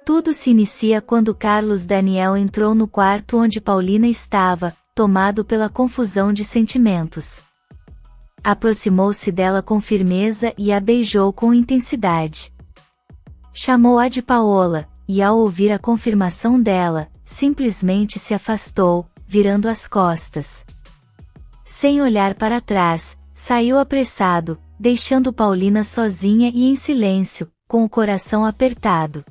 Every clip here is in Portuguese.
Tudo se inicia quando Carlos Daniel entrou no quarto onde Paulina estava, tomado pela confusão de sentimentos. Aproximou-se dela com firmeza e a beijou com intensidade. Chamou-a de Paola, e ao ouvir a confirmação dela, simplesmente se afastou, virando as costas. Sem olhar para trás, saiu apressado, deixando Paulina sozinha e em silêncio, com o coração apertado.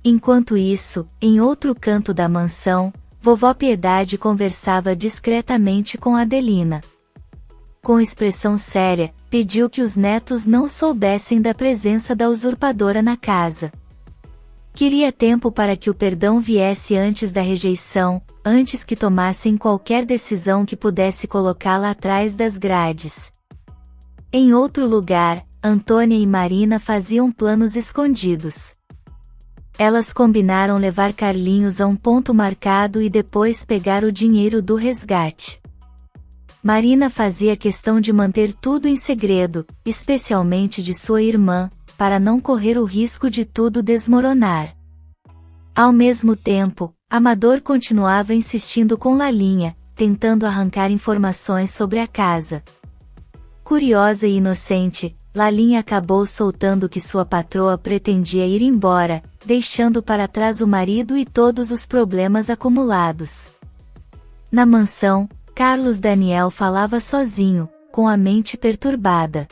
Enquanto isso, em outro canto da mansão, vovó Piedade conversava discretamente com Adelina. Com expressão séria, pediu que os netos não soubessem da presença da usurpadora na casa. Queria tempo para que o perdão viesse antes da rejeição, antes que tomassem qualquer decisão que pudesse colocá-la atrás das grades. Em outro lugar, Antônia e Marina faziam planos escondidos. Elas combinaram levar Carlinhos a um ponto marcado e depois pegar o dinheiro do resgate. Marina fazia questão de manter tudo em segredo, especialmente de sua irmã, para não correr o risco de tudo desmoronar. Ao mesmo tempo, Amador continuava insistindo com Lalinha, tentando arrancar informações sobre a casa. Curiosa e inocente, Lalinha acabou soltando que sua patroa pretendia ir embora, deixando para trás o marido e todos os problemas acumulados. Na mansão, Carlos Daniel falava sozinho, com a mente perturbada.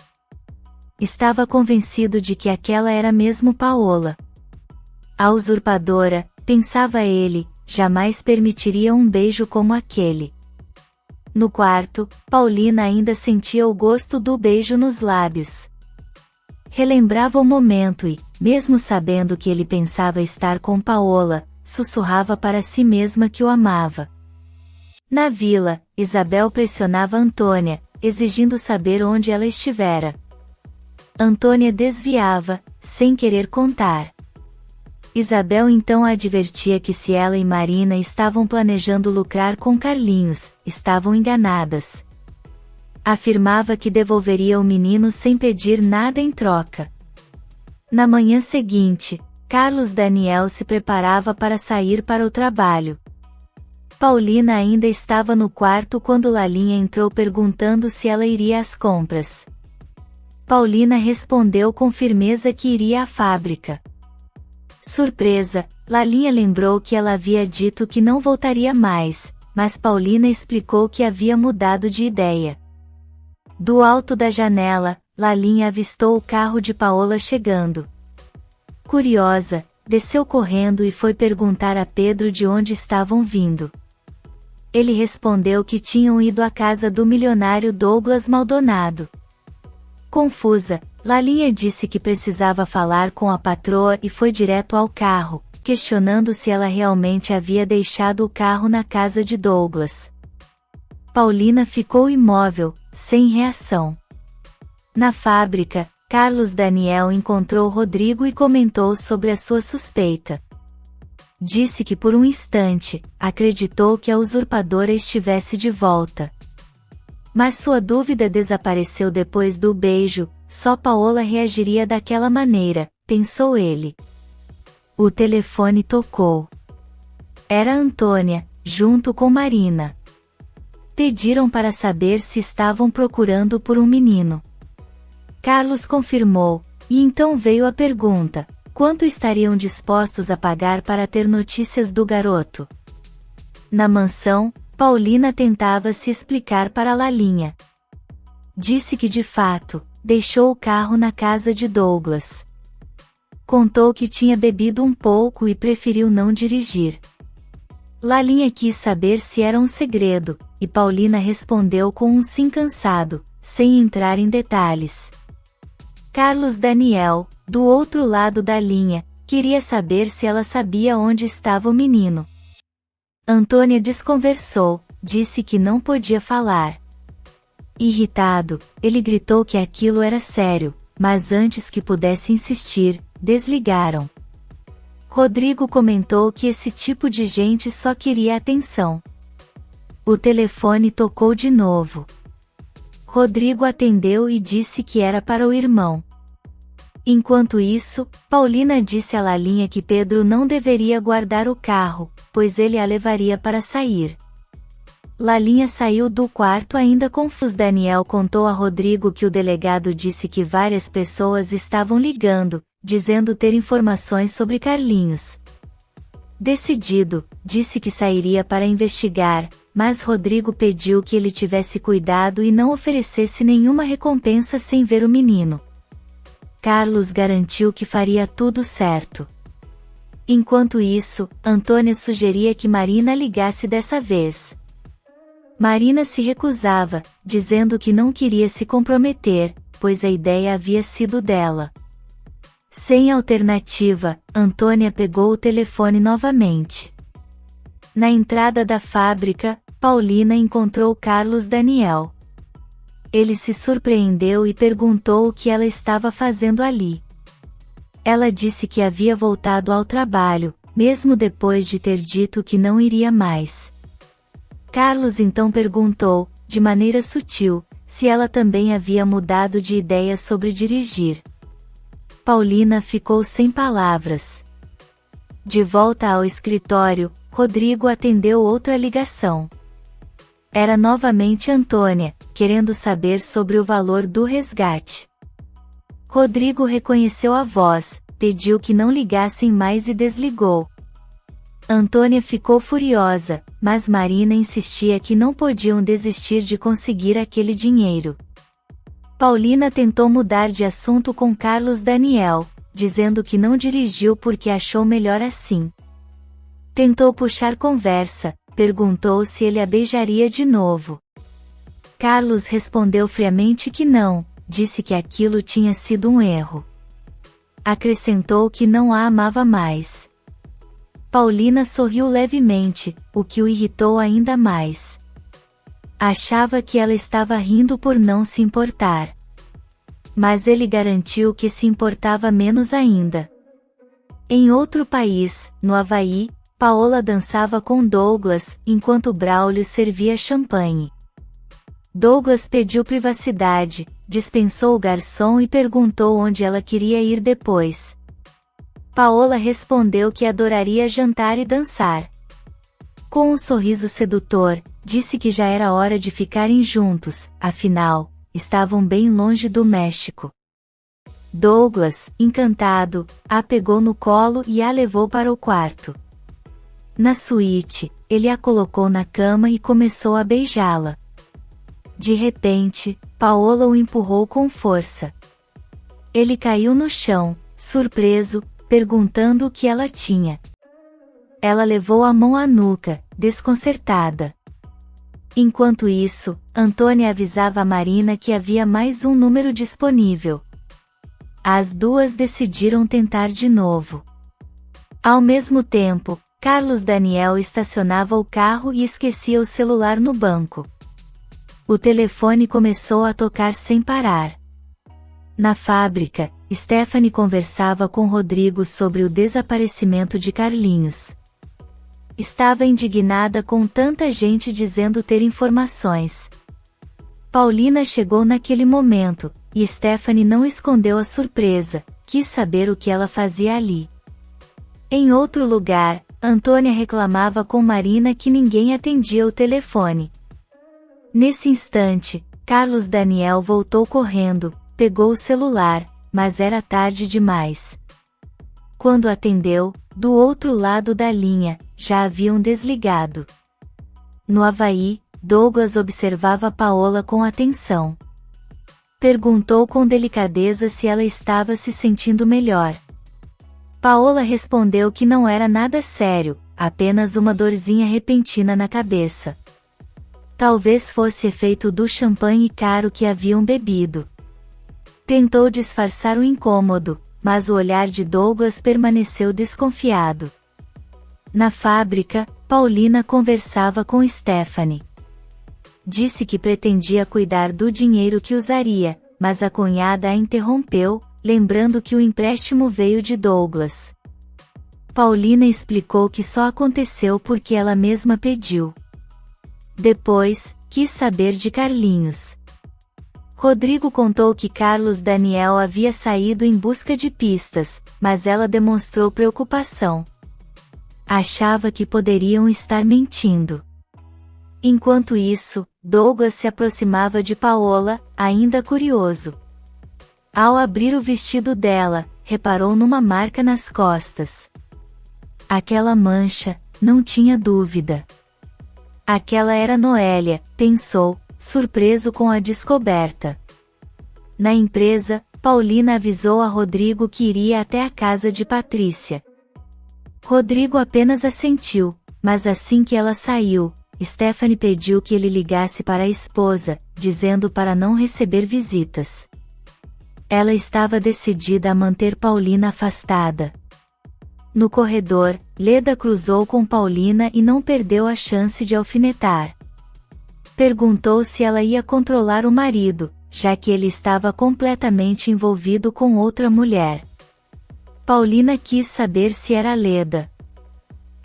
Estava convencido de que aquela era mesmo Paola. A usurpadora, pensava ele, jamais permitiria um beijo como aquele. No quarto, Paulina ainda sentia o gosto do beijo nos lábios. Relembrava o momento e, mesmo sabendo que ele pensava estar com Paola, sussurrava para si mesma que o amava. Na vila, Isabel pressionava Antônia, exigindo saber onde ela estivera. Antônia desviava, sem querer contar. Isabel então a advertia que se ela e Marina estavam planejando lucrar com Carlinhos, estavam enganadas. Afirmava que devolveria o menino sem pedir nada em troca. Na manhã seguinte, Carlos Daniel se preparava para sair para o trabalho. Paulina ainda estava no quarto quando Lalinha entrou perguntando se ela iria às compras. Paulina respondeu com firmeza que iria à fábrica. Surpresa, Lalinha lembrou que ela havia dito que não voltaria mais, mas Paulina explicou que havia mudado de ideia. Do alto da janela, Lalinha avistou o carro de Paola chegando. Curiosa, desceu correndo e foi perguntar a Pedro de onde estavam vindo. Ele respondeu que tinham ido à casa do milionário Douglas Maldonado. Confusa, Lalinha disse que precisava falar com a patroa e foi direto ao carro, questionando se ela realmente havia deixado o carro na casa de Douglas. Paulina ficou imóvel, sem reação. Na fábrica, Carlos Daniel encontrou Rodrigo e comentou sobre a sua suspeita. Disse que por um instante, acreditou que a usurpadora estivesse de volta. Mas sua dúvida desapareceu depois do beijo, só Paola reagiria daquela maneira, pensou ele. O telefone tocou. Era Antônia, junto com Marina. Pediram para saber se estavam procurando por um menino. Carlos confirmou, e então veio a pergunta: quanto estariam dispostos a pagar para ter notícias do garoto? Na mansão, Paulina tentava se explicar para Lalinha. Disse que de fato, deixou o carro na casa de Douglas. Contou que tinha bebido um pouco e preferiu não dirigir. Lalinha quis saber se era um segredo, e Paulina respondeu com um sim cansado, sem entrar em detalhes. Carlos Daniel, do outro lado da linha, queria saber se ela sabia onde estava o menino. Antônia desconversou, disse que não podia falar. Irritado, ele gritou que aquilo era sério, mas antes que pudesse insistir, desligaram. Rodrigo comentou que esse tipo de gente só queria atenção. O telefone tocou de novo. Rodrigo atendeu e disse que era para o irmão. Enquanto isso, Paulina disse a Lalinha que Pedro não deveria guardar o carro, pois ele a levaria para sair. Lalinha saiu do quarto ainda confuso. Daniel contou a Rodrigo que o delegado disse que várias pessoas estavam ligando, dizendo ter informações sobre Carlinhos. Decidido, disse que sairia para investigar, mas Rodrigo pediu que ele tivesse cuidado e não oferecesse nenhuma recompensa sem ver o menino. Carlos garantiu que faria tudo certo. Enquanto isso, Antônia sugeria que Marina ligasse dessa vez. Marina se recusava, dizendo que não queria se comprometer, pois a ideia havia sido dela. Sem alternativa, Antônia pegou o telefone novamente. Na entrada da fábrica, Paulina encontrou Carlos Daniel. Ele se surpreendeu e perguntou o que ela estava fazendo ali. Ela disse que havia voltado ao trabalho, mesmo depois de ter dito que não iria mais. Carlos então perguntou, de maneira sutil, se ela também havia mudado de ideia sobre dirigir. Paulina ficou sem palavras. De volta ao escritório, Rodrigo atendeu outra ligação. Era novamente Antônia, querendo saber sobre o valor do resgate. Rodrigo reconheceu a voz, pediu que não ligassem mais e desligou. Antônia ficou furiosa, mas Marina insistia que não podiam desistir de conseguir aquele dinheiro. Paulina tentou mudar de assunto com Carlos Daniel, dizendo que não dirigiu porque achou melhor assim. Tentou puxar conversa, perguntou se ele a beijaria de novo. Carlos respondeu friamente que não, disse que aquilo tinha sido um erro. Acrescentou que não a amava mais. Paulina sorriu levemente, o que o irritou ainda mais. Achava que ela estava rindo por não se importar. Mas ele garantiu que se importava menos ainda. Em outro país, no Havaí, Paola dançava com Douglas, enquanto Braulio servia champanhe. Douglas pediu privacidade, dispensou o garçom e perguntou onde ela queria ir depois. Paola respondeu que adoraria jantar e dançar. Com um sorriso sedutor, disse que já era hora de ficarem juntos, afinal, estavam bem longe do México. Douglas, encantado, a pegou no colo e a levou para o quarto. Na suíte, ele a colocou na cama e começou a beijá-la. De repente, Paola o empurrou com força. Ele caiu no chão, surpreso, perguntando o que ela tinha. Ela levou a mão à nuca, desconcertada. Enquanto isso, Antônia avisava a Marina que havia mais um número disponível. As duas decidiram tentar de novo. Ao mesmo tempo, Carlos Daniel estacionava o carro e esquecia o celular no banco. O telefone começou a tocar sem parar. Na fábrica, Stephanie conversava com Rodrigo sobre o desaparecimento de Carlinhos. Estava indignada com tanta gente dizendo ter informações. Paulina chegou naquele momento, e Stephanie não escondeu a surpresa, quis saber o que ela fazia ali. Em outro lugar, Antônia reclamava com Marina que ninguém atendia o telefone. Nesse instante, Carlos Daniel voltou correndo, pegou o celular, mas era tarde demais. Quando atendeu, do outro lado da linha, já haviam desligado. No Havaí, Douglas observava Paola com atenção. Perguntou com delicadeza se ela estava se sentindo melhor. Paola respondeu que não era nada sério, apenas uma dorzinha repentina na cabeça. Talvez fosse efeito do champanhe caro que haviam bebido. Tentou disfarçar o incômodo, mas o olhar de Douglas permaneceu desconfiado. Na fábrica, Paulina conversava com Stephanie. Disse que pretendia cuidar do dinheiro que usaria, mas a cunhada a interrompeu, lembrando que o empréstimo veio de Douglas. Paulina explicou que só aconteceu porque ela mesma pediu. Depois, quis saber de Carlinhos. Rodrigo contou que Carlos Daniel havia saído em busca de pistas, mas ela demonstrou preocupação. Achava que poderiam estar mentindo. Enquanto isso, Douglas se aproximava de Paola, ainda curioso. Ao abrir o vestido dela, reparou numa marca nas costas. Aquela mancha, não tinha dúvida. Aquela era Noélia, pensou, surpreso com a descoberta. Na empresa, Paulina avisou a Rodrigo que iria até a casa de Patrícia. Rodrigo apenas assentiu, mas assim que ela saiu, Stephanie pediu que ele ligasse para a esposa, dizendo para não receber visitas. Ela estava decidida a manter Paulina afastada. No corredor, Leda cruzou com Paulina e não perdeu a chance de alfinetar. Perguntou se ela ia controlar o marido, já que ele estava completamente envolvido com outra mulher. Paulina quis saber se era Leda.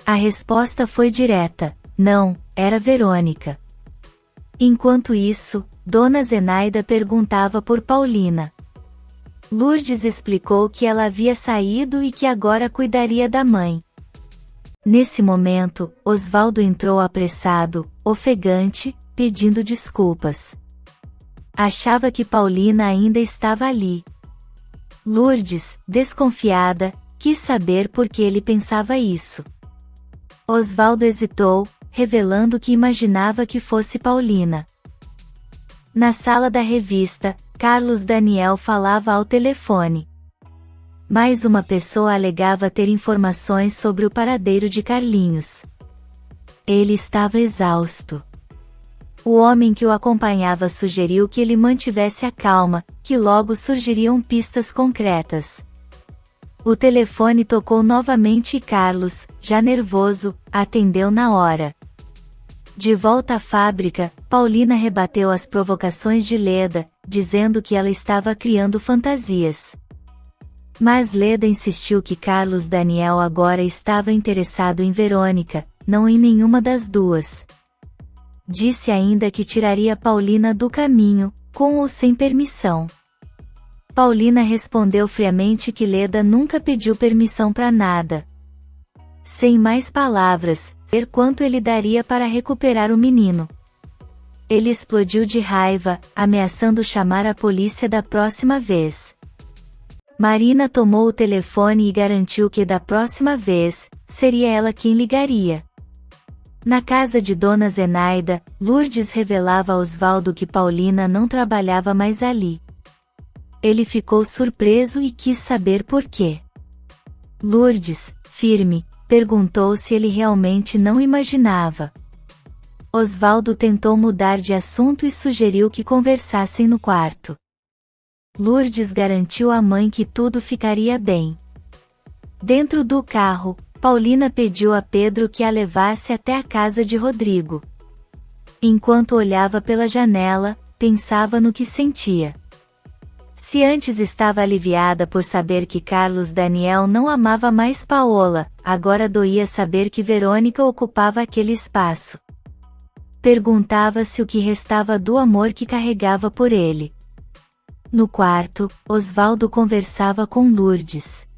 A resposta foi direta: não, era Verônica. Enquanto isso, Dona Zenaida perguntava por Paulina. Lourdes explicou que ela havia saído e que agora cuidaria da mãe. Nesse momento, Osvaldo entrou apressado, ofegante, pedindo desculpas. Achava que Paulina ainda estava ali. Lourdes, desconfiada, quis saber por que ele pensava isso. Osvaldo hesitou, revelando que imaginava que fosse Paulina. Na sala da revista, Carlos Daniel falava ao telefone. Mais uma pessoa alegava ter informações sobre o paradeiro de Carlinhos. Ele estava exausto. O homem que o acompanhava sugeriu que ele mantivesse a calma, que logo surgiriam pistas concretas. O telefone tocou novamente e Carlos, já nervoso, atendeu na hora. De volta à fábrica, Paulina rebateu as provocações de Leda, dizendo que ela estava criando fantasias. Mas Leda insistiu que Carlos Daniel agora estava interessado em Verônica, não em nenhuma das duas. Disse ainda que tiraria Paulina do caminho, com ou sem permissão. Paulina respondeu friamente que Leda nunca pediu permissão para nada. Sem mais palavras, ver quanto ele daria para recuperar o menino. Ele explodiu de raiva, ameaçando chamar a polícia da próxima vez. Marina tomou o telefone e garantiu que da próxima vez, seria ela quem ligaria. Na casa de Dona Zenaida, Lourdes revelava a Osvaldo que Paulina não trabalhava mais ali. Ele ficou surpreso e quis saber por quê. Lourdes, firme, perguntou se ele realmente não imaginava. Osvaldo tentou mudar de assunto e sugeriu que conversassem no quarto. Lourdes garantiu à mãe que tudo ficaria bem. Dentro do carro, Paulina pediu a Pedro que a levasse até a casa de Rodrigo. Enquanto olhava pela janela, pensava no que sentia. Se antes estava aliviada por saber que Carlos Daniel não amava mais Paola, agora doía saber que Verônica ocupava aquele espaço. Perguntava-se o que restava do amor que carregava por ele. No quarto, Osvaldo conversava com Lourdes.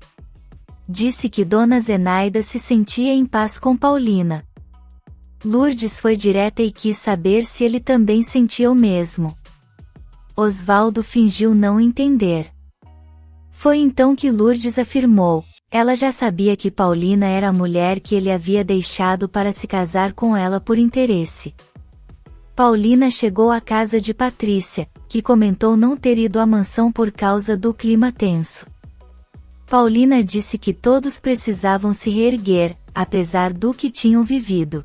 Disse que Dona Zenaida se sentia em paz com Paulina. Lourdes foi direta e quis saber se ele também sentia o mesmo. Osvaldo fingiu não entender. Foi então que Lourdes afirmou: ela já sabia que Paulina era a mulher que ele havia deixado para se casar com ela por interesse. Paulina chegou à casa de Patrícia, que comentou não ter ido à mansão por causa do clima tenso. Paulina disse que todos precisavam se reerguer, apesar do que tinham vivido.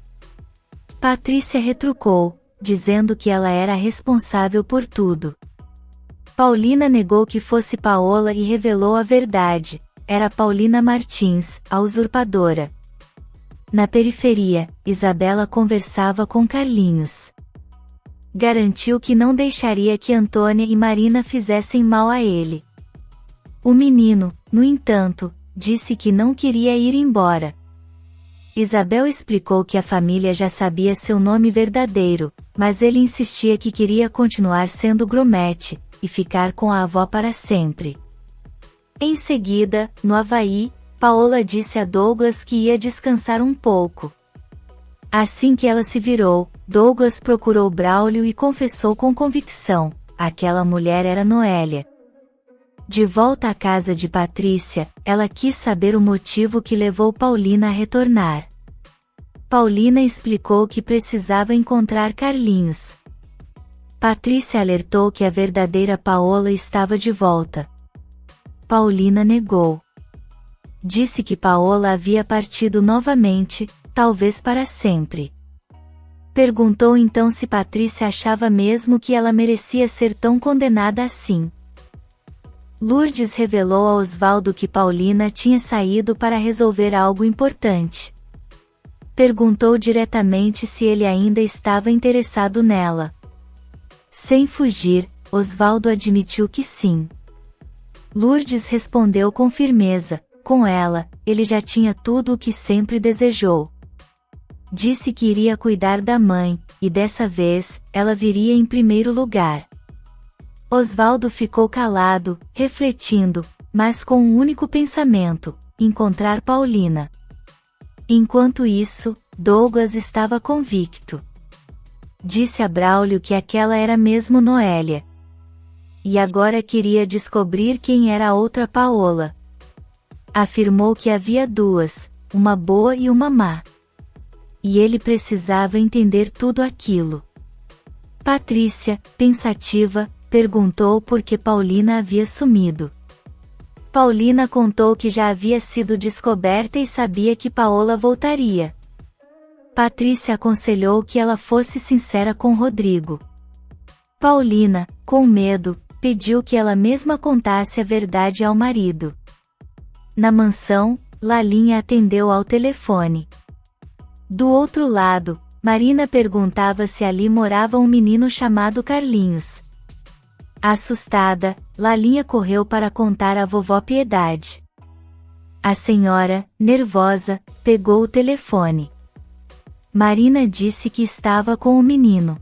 Patrícia retrucou, dizendo que ela era responsável por tudo. Paulina negou que fosse Paola e revelou a verdade: era Paulina Martins, a usurpadora. Na periferia, Isabela conversava com Carlinhos. Garantiu que não deixaria que Antônia e Marina fizessem mal a ele. O menino, no entanto, disse que não queria ir embora. Isabel explicou que a família já sabia seu nome verdadeiro, mas ele insistia que queria continuar sendo Gromete, e ficar com a avó para sempre. Em seguida, no Havaí, Paola disse a Douglas que ia descansar um pouco. Assim que ela se virou, Douglas procurou Braulio e confessou com convicção: aquela mulher era Noélia. De volta à casa de Patrícia, ela quis saber o motivo que levou Paulina a retornar. Paulina explicou que precisava encontrar Carlinhos. Patrícia alertou que a verdadeira Paola estava de volta. Paulina negou. Disse que Paola havia partido novamente, talvez para sempre. Perguntou então se Patrícia achava mesmo que ela merecia ser tão condenada assim. Lourdes revelou a Osvaldo que Paulina tinha saído para resolver algo importante. Perguntou diretamente se ele ainda estava interessado nela. Sem fugir, Osvaldo admitiu que sim. Lourdes respondeu com firmeza: com ela, ele já tinha tudo o que sempre desejou. Disse que iria cuidar da mãe, e dessa vez, ela viria em primeiro lugar. Osvaldo ficou calado, refletindo, mas com um único pensamento: encontrar Paulina. Enquanto isso, Douglas estava convicto. Disse a Braulio que aquela era mesmo Noélia. E agora queria descobrir quem era a outra Paola. Afirmou que havia duas, uma boa e uma má. E ele precisava entender tudo aquilo. Patrícia, pensativa, perguntou por que Paulina havia sumido. Paulina contou que já havia sido descoberta e sabia que Paola voltaria. Patrícia aconselhou que ela fosse sincera com Rodrigo. Paulina, com medo, pediu que ela mesma contasse a verdade ao marido. Na mansão, Lalinha atendeu ao telefone. Do outro lado, Marina perguntava se ali morava um menino chamado Carlinhos. Assustada, Lalinha correu para contar à vovó Piedade. A senhora, nervosa, pegou o telefone. Marina disse que estava com o menino.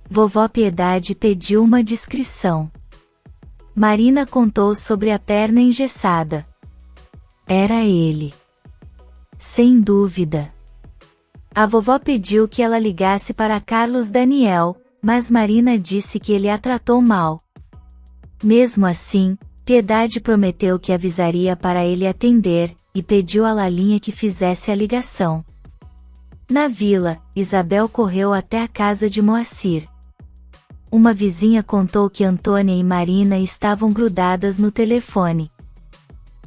Vovó Piedade pediu uma descrição. Marina contou sobre a perna engessada. Era ele. Sem dúvida. A vovó pediu que ela ligasse para Carlos Daniel, mas Marina disse que ele a tratou mal. Mesmo assim, Piedade prometeu que avisaria para ele atender, e pediu a Lalinha que fizesse a ligação. Na vila, Isabel correu até a casa de Moacir. Uma vizinha contou que Antônia e Marina estavam grudadas no telefone.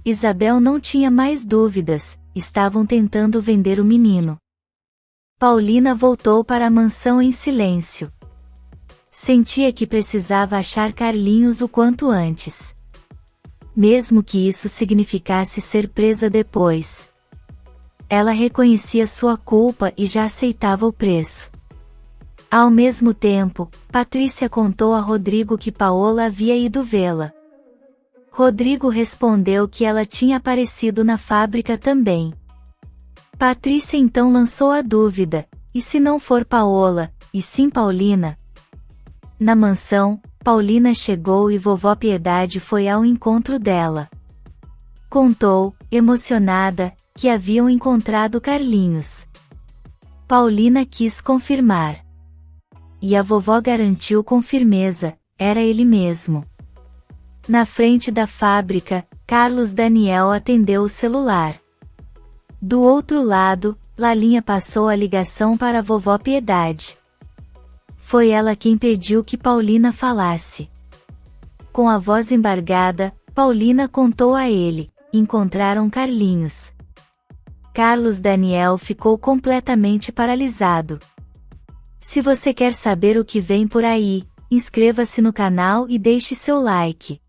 Isabel não tinha mais dúvidas, estavam tentando vender o menino. Paulina voltou para a mansão em silêncio. Sentia que precisava achar Carlinhos o quanto antes. Mesmo que isso significasse ser presa depois. Ela reconhecia sua culpa e já aceitava o preço. Ao mesmo tempo, Patrícia contou a Rodrigo que Paola havia ido vê-la. Rodrigo respondeu que ela tinha aparecido na fábrica também. Patrícia então lançou a dúvida: e se não for Paola, e sim Paulina? Na mansão, Paulina chegou e vovó Piedade foi ao encontro dela. Contou, emocionada, que haviam encontrado Carlinhos. Paulina quis confirmar. E a vovó garantiu com firmeza: era ele mesmo. Na frente da fábrica, Carlos Daniel atendeu o celular. Do outro lado, Lalinha passou a ligação para a vovó Piedade. Foi ela quem pediu que Paulina falasse. Com a voz embargada, Paulina contou a ele: encontraram Carlinhos. Carlos Daniel ficou completamente paralisado. Se você quer saber o que vem por aí, inscreva-se no canal e deixe seu like.